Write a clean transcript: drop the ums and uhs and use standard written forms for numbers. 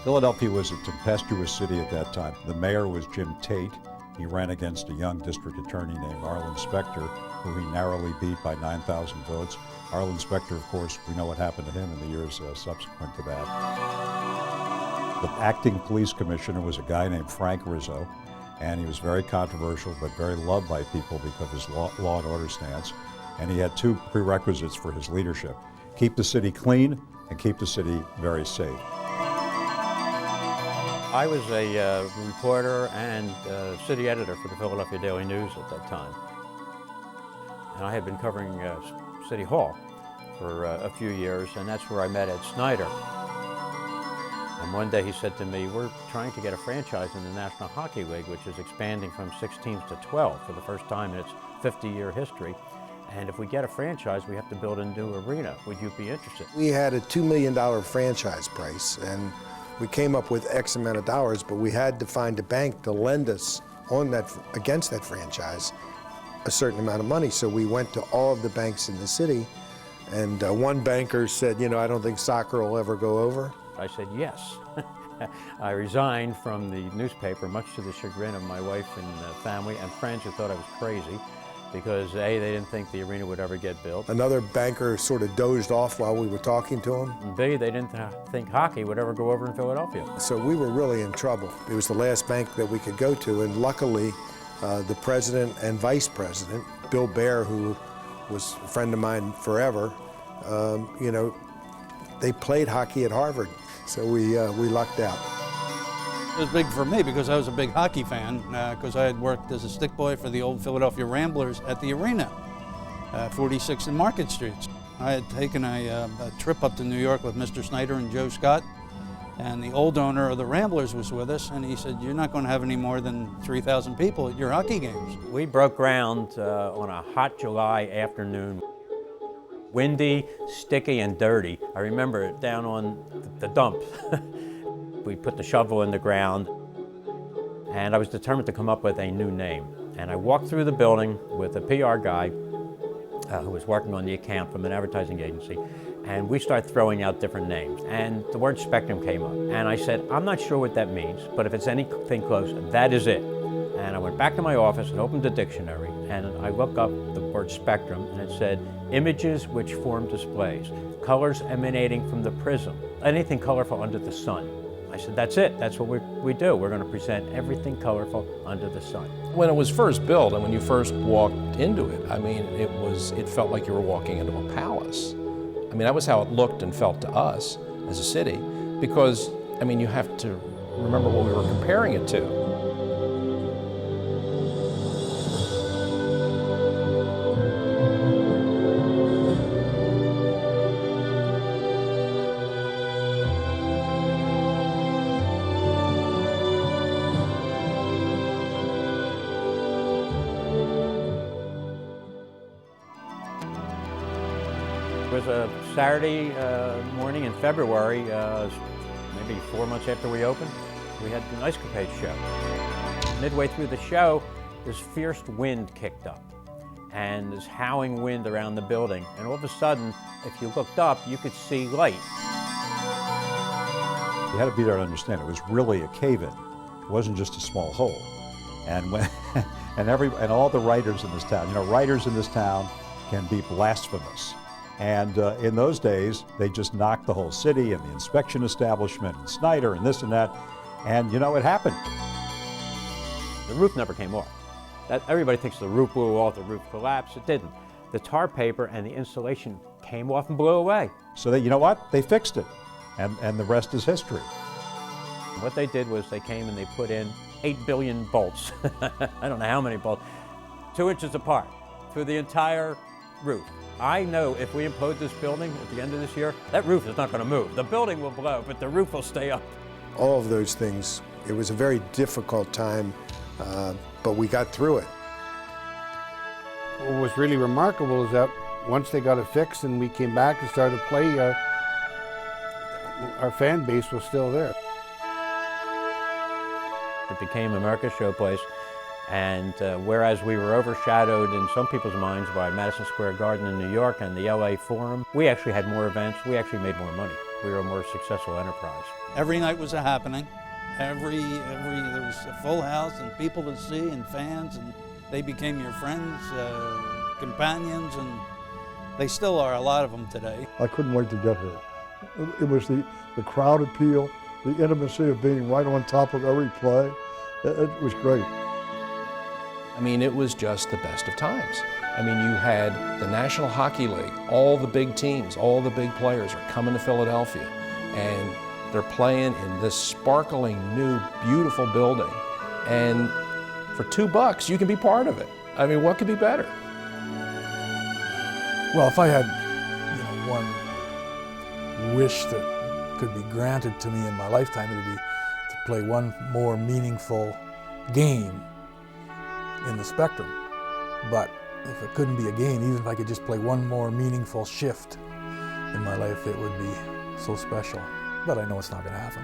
Philadelphia was a tempestuous city at that time. The mayor was Jim Tate. He ran against a young district attorney named Arlen Specter, who he narrowly beat by 9,000 votes. Arlen Specter, of course, we know what happened to him in the years subsequent to that. The acting police commissioner was a guy named Frank Rizzo, and he was very controversial but very loved by people because of his law and order stance. And he had two prerequisites for his leadership: keep the city clean and keep the city very safe. I was a reporter and city editor for the Philadelphia Daily News at that time. And I had been covering City Hall for a few years, and that's where I met Ed Snider. And one day he said to me, we're trying to get a franchise in the National Hockey League, which is expanding from 6 teams to 12 for the first time in its 50-year history. And if we get a franchise, we have to build a new arena. Would you be interested? We had a $2 million franchise price, and we came up with X amount of dollars, but we had to find a bank to lend us on that, against that franchise, a certain amount of money. So we went to all of the banks in the city, and one banker said, you know, I don't think soccer will ever go over. I said yes. I resigned from the newspaper, much to the chagrin of my wife and family and friends who thought I was crazy, because A, they didn't think the arena would ever get built. Another banker sort of dozed off while we were talking to him. And B, they didn't think hockey would ever go over in Philadelphia. So we were really in trouble. It was the last bank that we could go to, and luckily the president and vice president, Bill Baer, who was a friend of mine forever, you know, they played hockey at Harvard, so we lucked out. It was big for me because I was a big hockey fan, because I had worked as a stick boy for the old Philadelphia Ramblers at the arena, 46 and Market Streets. I had taken a trip up to New York with Mr. Snider and Joe Scott, and the old owner of the Ramblers was with us, and he said, you're not going to have any more than 3,000 people at your hockey games. We broke ground on a hot July afternoon. Windy, sticky, and dirty. I remember it down on the dump. We put the shovel in the ground, and I was determined to come up with a new name. And I walked through the building with a PR guy who was working on the account from an advertising agency, and we started throwing out different names. And the word Spectrum came up. And I said, I'm not sure what that means, but if it's anything close, that is it. And I went back to my office and opened the dictionary, and I looked up the word spectrum, and it said, images which form displays, colors emanating from the prism, anything colorful under the sun. I said, that's it, that's what we do. We're going to present everything colorful under the sun. When it was first built and when you first walked into it, I mean, it felt like you were walking into a palace. I mean, that was how it looked and felt to us as a city, because, I mean, you have to remember what we were comparing it to. It was a Saturday morning in February, maybe 4 months after we opened. We had an ice capade show. Midway through the show, this fierce wind kicked up, and this howling wind around the building. And all of a sudden, if you looked up, you could see light. You had to be there to understand it was really a cave-in. It wasn't just a small hole. And when and all the writers in this town, you know, writers in this town can be blasphemous. And in those days, they just knocked the whole city and the inspection establishment and Snider and this and that. And you know, it happened. The roof never came off. Everybody thinks the roof blew off, the roof collapsed. It didn't. The tar paper and the insulation came off and blew away. So you know what? They fixed it. And the rest is history. What they did was they came and they put in 8 billion bolts. I don't know how many bolts, 2 inches apart through the entire roof. I know if we implode this building at the end of this year, that roof is not going to move. The building will blow, but the roof will stay up. All of those things. It was a very difficult time, but we got through it. What was really remarkable is that once they got it fixed and we came back and started to play, our fan base was still there. It became America's showplace. And whereas we were overshadowed in some people's minds by Madison Square Garden in New York and the LA Forum, we actually had more events, we actually made more money. we were a more successful enterprise. Every night was a happening. There was a full house and people to see and fans, and they became your friends, companions, and they still are, a lot of them today. I couldn't wait to get here. It was the crowd appeal, the intimacy of being right on top of every play. It was great. I mean, it was just the best of times. I mean, you had the National Hockey League, all the big teams, all the big players are coming to Philadelphia, and they're playing in this sparkling new, beautiful building. And for $2, you can be part of it. I mean, what could be better? Well, if I had, one wish that could be granted to me in my lifetime, it would be to play one more meaningful game in the Spectrum. But if it couldn't be a game, even if I could just play one more meaningful shift in my life, it would be so special. But I know it's not going to happen.